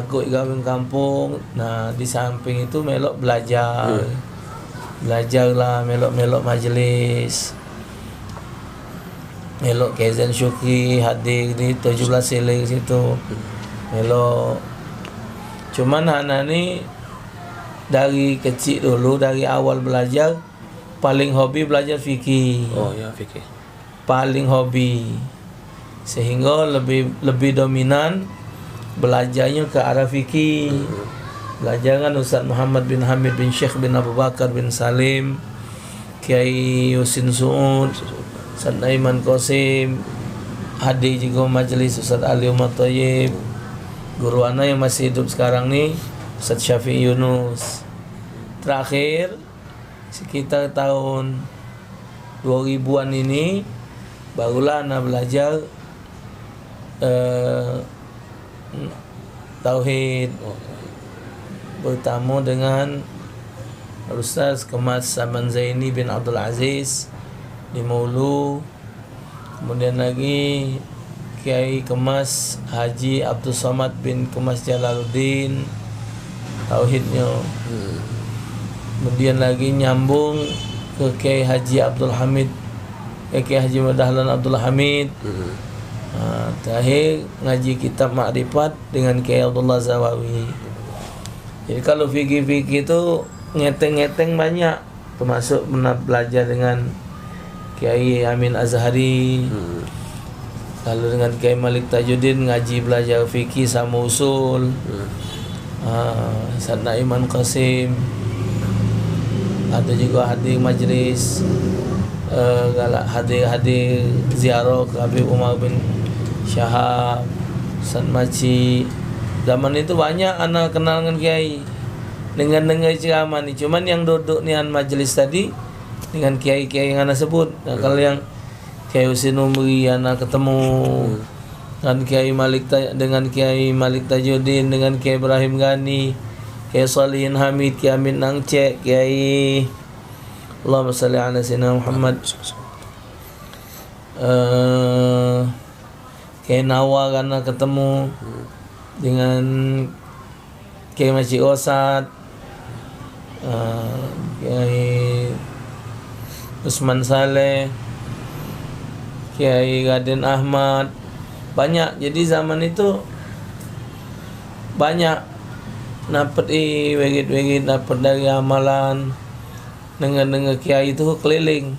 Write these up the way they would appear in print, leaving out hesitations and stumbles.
takut gawin kampung. Nah di samping itu melok belajar. Belajarlah, melok majelis. Melok Kaizen Syukri hadir di 17 Silir situ. Melok. Cuman anak ni dari kecil dulu, dari awal belajar paling hobi belajar fikih. Oh ya, fikih. Paling hobi. Sehingga lebih dominan belajarnya ke arah fikih. Belajar kan Ustaz Muhammad bin Hamid bin Syekh bin Abu Bakar bin Salim, Kiai Yusin Suud, Ustaz Naiman Qasim, hadir juga majelis Ustaz Ali Umar Thayyib. Guru anak yang masih hidup sekarang ni Ustaz Syafi'i Yunus. Terakhir sekitar tahun 2000-an ini barulah anak belajar tauhid, bertamu dengan Ustaz Kemas Saman Zaini bin Abdul Aziz di Maulu. Kemudian lagi Kiai Kemas Haji Abdul Somad bin Kemas Jalaluddin, tauhidnya. Kemudian lagi nyambung ke Kiai Haji Abdul Hamid, Kiai Haji Dahlan Abdul Hamid. Terakhir ngaji kitab Ma'rifat dengan Kiai Abdullah Zawawi. Jadi kalau fikih-fikih itu ngeteng-ngeteng banyak, termasuk pernah belajar dengan Kiai Amin Azhari. Lalu dengan Kiai Malik Tajuddin ngaji belajar fikih sama usul. Ustaz Naiman Qasim. Ada juga hadir majlis, hadir ziarah ke Habib Umar bin Syahab, Ustaz Maci. Zaman itu banyak anak kenal dengan Kiai, dengan dengar ceramah ni. Cuman yang duduk ni majlis tadi dengan Kiai-Kiai yang anak sebut. Nah, kalau yang Kiai Husin Umri anak ketemu dengan Kiai Malik Tajuddin, dengan Kiai Ibrahim Ghani, Kiai Salihin Hamid, Kiai Amin Nangcek, Kiai Allahumma salli ala sayyidina Muhammad, Kiai Nawar anak ketemu dengan Kiai Masjid Osad, Kiai Usman Saleh, Kiai Raden Ahmad. Banyak. Jadi zaman itu banyak dapat wegit-wegit, dapat dari amalan dengan Kiai itu keliling.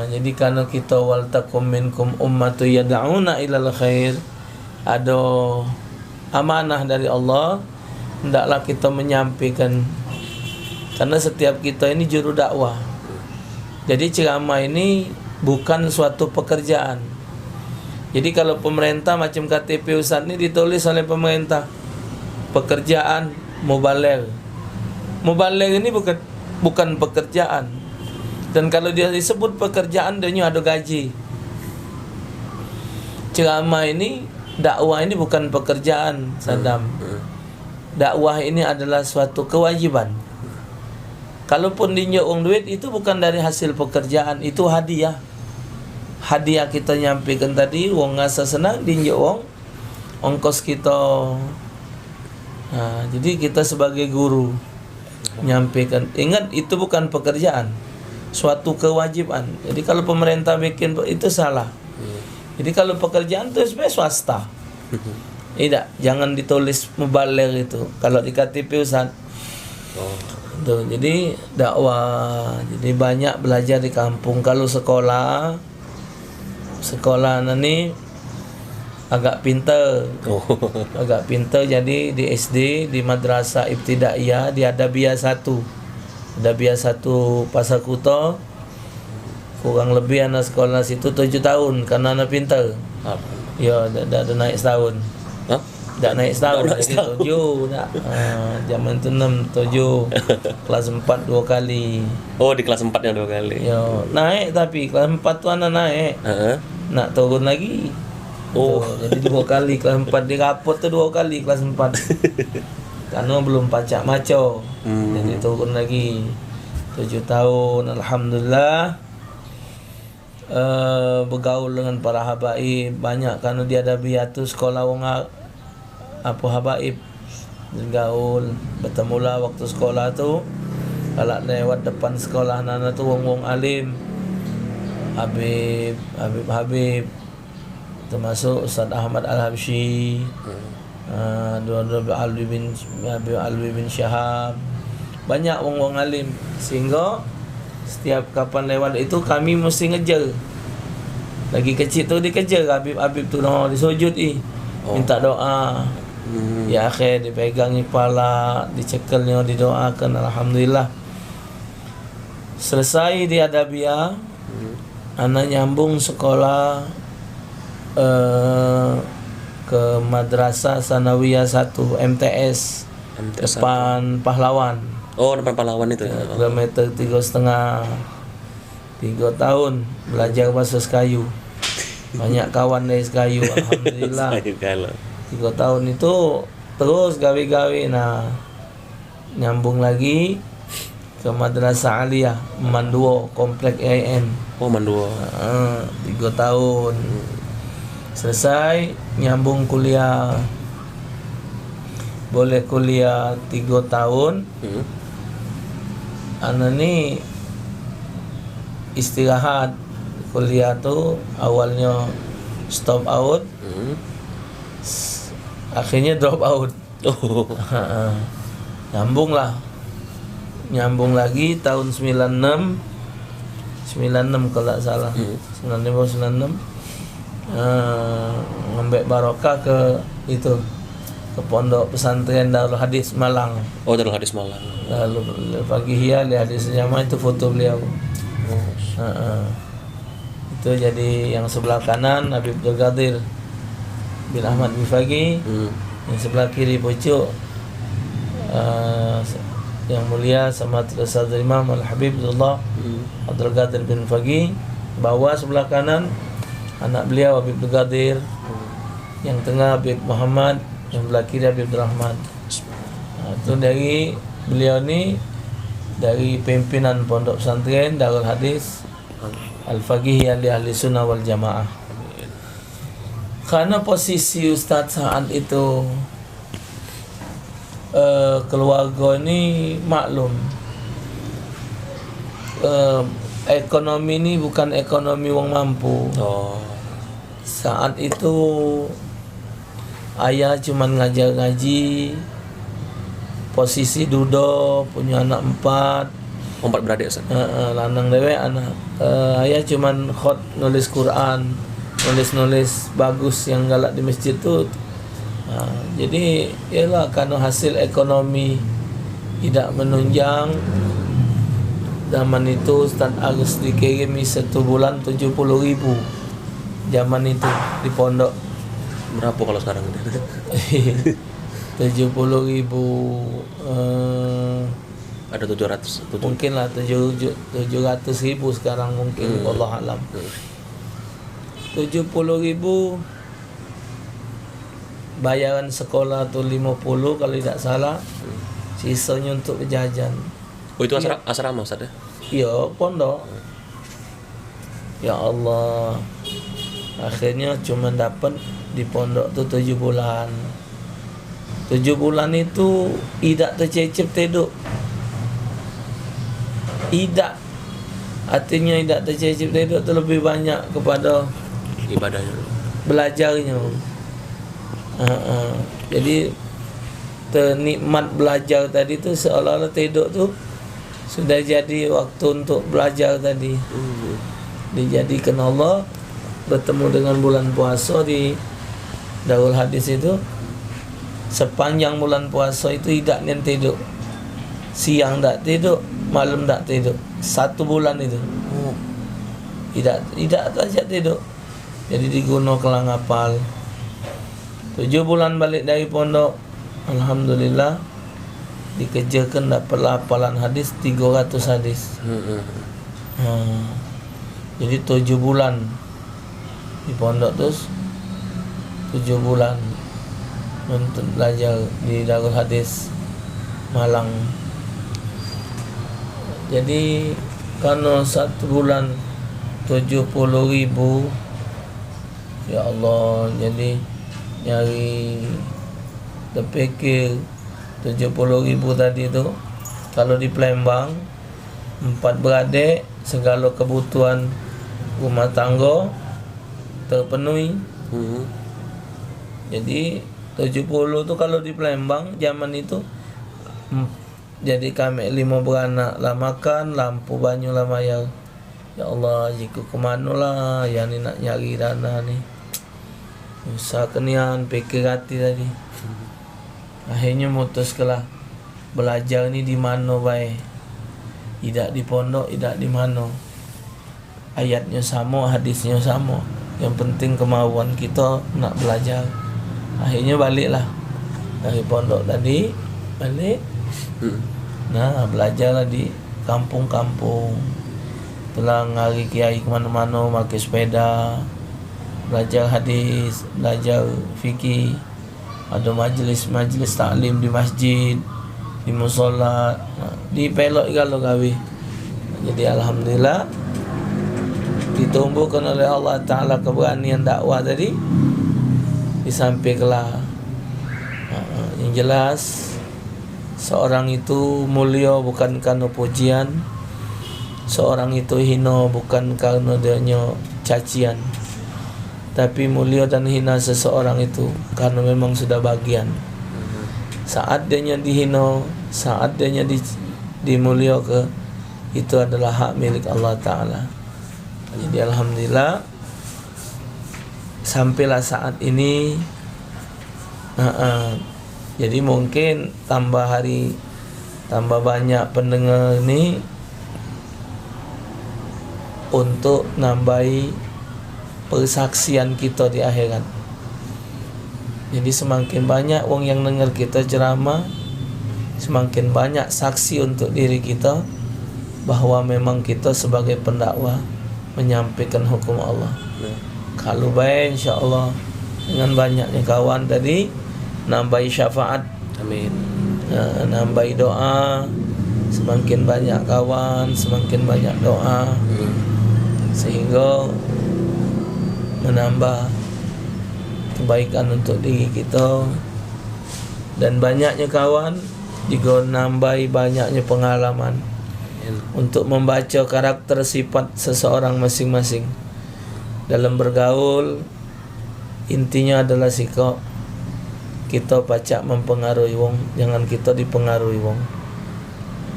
Jadi karena kita wal takum minkum ummatu yad'una ilal khair, ada amanah dari Allah, hendaklah kita menyampaikan, karena setiap kita ini juru dakwah. Jadi ceramah ini bukan suatu pekerjaan. Jadi kalau pemerintah macam KTP Ustaz ni ditulis oleh pemerintah, pekerjaan mubaligh. Mubaligh ini bukan pekerjaan. Dan kalau dia disebut pekerjaan, dia ada gaji. Ceramah ini, dakwah ini bukan pekerjaan, Saddam. Dakwah ini adalah suatu kewajiban. Kalaupun dinjok uang duit, itu bukan dari hasil pekerjaan, itu hadiah. Hadiah kita nyampaikan tadi, wong ngasa senang dinjok wong ongkos kita. Jadi kita sebagai guru nyampaikan, ingat itu bukan pekerjaan, suatu kewajiban. Jadi kalau pemerintah bikin itu salah. Jadi kalau pekerjaan itu sebenarnya swasta. Tidak, jangan ditulis mubaligh itu. Kalau di KTP Ustaz. Tuh, jadi dakwah. Jadi banyak belajar di kampung. Kalau sekolah nanti agak pintar. Agak pintar, jadi di SD, di Madrasah Ibtidaiyah, di Adabiyah 1. Adabiyah 1 Pasar Kuta. Kurang lebih anak sekolah situ 7 tahun karena anak pintar. Ya, dah naik setahun. Dah naik setahun, jadi 7 dah. Zaman tu 6, 7. Kelas 4 2 kali. Oh, di kelas 4 yang 2 kali. Ya, naik tapi kelas 4 tu anak naik. Nak turun lagi. Jadi 2 kali kelas 4 dirapot tu 2 kali kelas 4. Karena belum pacak maco. Jadi turun lagi 7 tahun. Alhamdulillah. Bergaul dengan para habaib banyak, karena dia ada biatu sekolah wong apa habaib gaul bertemulah waktu sekolah tu. Kalau lewat depan sekolah nana tu wong-wong alim, Habib termasuk Ustaz Ahmad Al-Habsyi, Alwi bin Syahab, banyak wong-wong alim, sehingga setiap kapan lewat itu kami mesti ngejar. Lagi kecil tu dikejar Habib tu disujud minta doa. Ya akhir dipegangi kepala, dicekelnya, didoakan, alhamdulillah. Selesai di Adabiyah, anak nyambung sekolah ke Madrasah Sanawiyah 1 MTS depan Pahlawan. Oh, depan Pahlawan itu ya. Kilometer 3,5. 3 tahun belajar bahasa Sekayu. Banyak kawan dari Sekayu, alhamdulillah. 3 tahun itu terus gawe-gawe. Nah, nyambung lagi ke Madrasah Aliyah Manduo, Komplek AIN. Oh, Manduo. 3 tahun. Selesai nyambung kuliah. Boleh kuliah 3 tahun. Anak ni istirahat. Kuliah tu awalnya stop out. Akhirnya drop out. Nyambung lagi tahun 96 kalau tak salah. 96 ngambil barokah ke itu, ke pondok pesantren Darul Hadis Malang. Oh, Darul Hadis Malang. Lalu pagi hial di hadis jamaah itu foto beliau. Itu jadi yang sebelah kanan Habib Abdul Qadir bin Ahmad Bifagi, yang sebelah kiri pucuk yang mulia Samatul Ustaz Imam Al-Habib Abdul Qadir bin Fagi. Bawah sebelah kanan anak beliau Habib Abdul Qadir, yang tengah Habib Muhammad, yang belah kiri Habib Abdul Rahman. Itu dari beliau ni dari pimpinan pondok pesantren Darul Hadis Al-Faqih Ahli Sunnah wal Jamaah. Karena posisi Ustaz saat itu keluarga ni maklum, ekonomi ni bukan ekonomi wong mampu. Saat itu ayah cuman ngajar ngaji, posisi duda, punya anak 4 beradik Ustaz. Lanang dewe anak. Ayah cuman khot nulis Quran, nulis bagus yang galak di masjid tu. Jadi ialah karena hasil ekonomi tidak menunjang. Zaman itu Ustaz Agus dikirimi 1 bulan 70.000. Zaman itu di pondok. Berapa kalau sekarang? 70.000. Ada 700. Mungkin lah 700.000 sekarang mungkin. Allah alam. 70.000. Bayaran sekolah tu 50 kalau tidak salah. Sisanya untuk jajan. Oh, itu asrama Ustaz ya? Iya, pondok. Ya Allah. Akhirnya cuma dapat di pondok tu 7 bulan. 7 bulan itu tidak tercecep tidur. Tidak. Artinya tidak tercecep tidur tu lebih banyak kepada ibadahnya, belajarnya. Jadi ternikmat belajar tadi tu seolah-olah tidur tu sudah jadi waktu untuk belajar tadi. Dijadikan Allah bertemu dengan bulan puasa di Darul Hadis itu. Sepanjang bulan puasa itu tidak niat tidur. Siang tak tidur, malam tak tidur. 1 bulan itu. Tidak saja tidur. Jadi digunakan kelang hafal. 7 bulan balik dari pondok, alhamdulillah dikerjakan dapat hafalan hadis 300 hadis. Jadi 7 bulan di pondok terus 7 bulan untuk belajar di Darul Hadis Malang. Jadi karena 1 bulan 70.000, ya Allah, jadi nyari terfikir 70.000 tadi tu, kalau di Palembang 4 beradik, segala kebutuhan rumah tangga terpenuhi. Jadi 70 tu kalau di Palembang zaman itu, jadi kami 5 beranak lah makan, lampu banyu lah bayar. Ya Allah, jika ke mana lah yang ni nak nyari dana ni. Usah kenian, fikir hati tadi. Akhirnya mutuskanlah belajar ni di mana baik. Tidak di pondok, tidak di mana. Ayatnya sama, hadisnya sama. Yang penting kemauan kita nak belajar. Akhirnya baliklah dari pondok tadi, balik. Nah, belajarlah di kampung-kampung. Telah ngari kiai ke mana-mana, pakai sepeda, belajar hadis, belajar fikih. Ada majlis-majlis taklim di masjid, di musola, di pelok kalau gawe. Jadi alhamdulillah ditumbuhkan oleh Allah Ta'ala keberanian dakwah tadi. Disampaikanlah yang jelas, seorang itu mulia bukan karena pujian, seorang itu hina bukan karena adanya cacian, tapi mulia dan hina seseorang itu karena memang sudah bagian. Saat dia dihina, saat dia dimulia ke, itu adalah hak milik Allah Ta'ala. Jadi alhamdulillah sampailah saat ini. Jadi mungkin tambah hari, tambah banyak pendengar ni untuk nambahi persaksian kita di akhirat. Jadi semakin banyak orang yang dengar kita ceramah, semakin banyak saksi untuk diri kita bahawa memang kita sebagai pendakwah menyampaikan hukum Allah. Kalau baik, insya-Allah dengan banyaknya kawan tadi, nambahi syafaat, Amin. Nambahi doa. Semakin banyak kawan, semakin banyak doa, sehingga menambah kebaikan untuk diri kita. Dan banyaknya kawan juga nambahi banyaknya pengalaman untuk membaca karakter sifat seseorang masing-masing. Dalam bergaul, intinya adalah sikap kita pacak mempengaruhi wong, jangan kita dipengaruhi wong.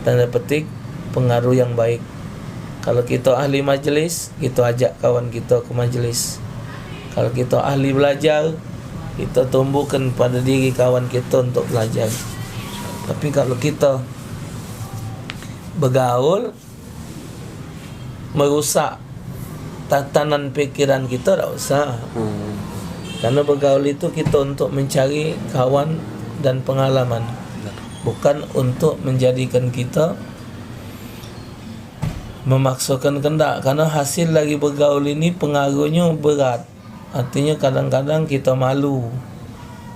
Tanda petik, pengaruh yang baik. Kalau kita ahli majlis, kita ajak kawan kita ke majlis. Kalau kita ahli belajar, kita tumbuhkan pada diri kawan kita untuk belajar. Tapi kalau kita bergaul merusak tatanan pikiran kita, tak usah. Karena bergaul itu kita untuk mencari kawan dan pengalaman, bukan untuk menjadikan kita memaksakan kehendak. Karena hasil lagi bergaul ini pengaruhnya berat. Artinya kadang-kadang kita malu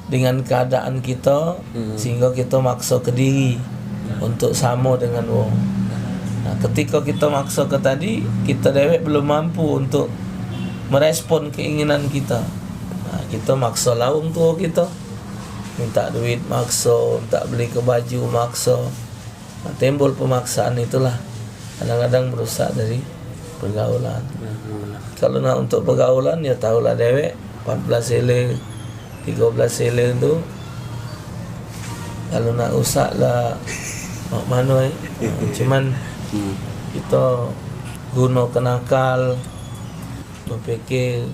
dengan keadaan kita, sehingga kita maksa ke diri untuk sama dengan orang. Nah, ketika kita maksa ke tadi, kita dewek belum mampu untuk merespon keinginan kita. Nah, kita maksa lawang tua kita, minta duit maksa, tak beli ke baju maksa. Nah, timbul pemaksaan itulah kadang-kadang merusak dari pergaulan. Kalau nak untuk pergaulan, ya tahulah dewek 14 seling, 13 seling tu. Kalau nak rusak lah mak mana cuman kita gunakan akal, berfikir,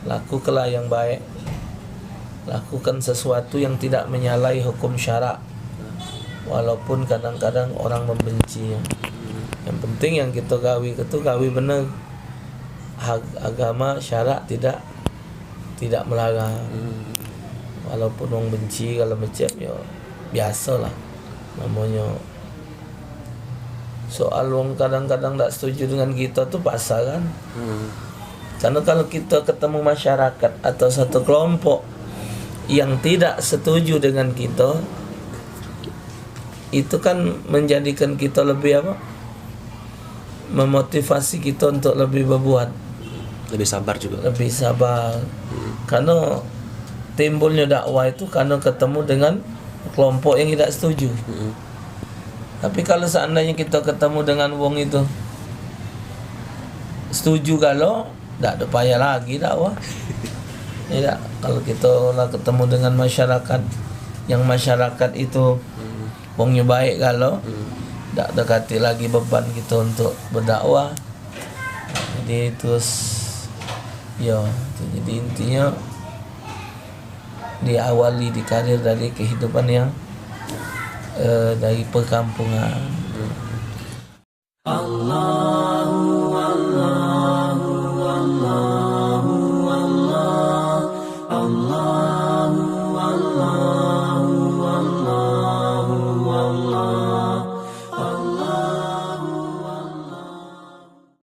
lakukanlah yang baik, lakukan sesuatu yang tidak menyalahi hukum syarak, walaupun kadang-kadang orang membenci. Yang penting yang kita gawi itu gawi benar. Agama syarak tidak melarang. Walaupun orang benci, kalau macam ya biasalah namanya. Soal orang kadang-kadang tak setuju dengan kita tu pasal kan. Karena kalau kita ketemu masyarakat atau satu kelompok yang tidak setuju dengan kita, itu kan menjadikan kita lebih apa? Memotivasi kita untuk lebih berbuat, lebih sabar juga. lebih sabar. Karena timbulnya dakwah itu karena ketemu dengan kelompok yang tidak setuju. Tapi kalau seandainya kita ketemu dengan wong itu setuju, kalau tidak ada payah lagi dakwah. Ya, kalau kita lah ketemu dengan masyarakat yang masyarakat itu wongnya baik, kalau tidak dekati lagi beban kita untuk berdakwah. Jadi terus ya, jadi intinya diawali di karir dari kehidupan yang dari perkampungan. Allah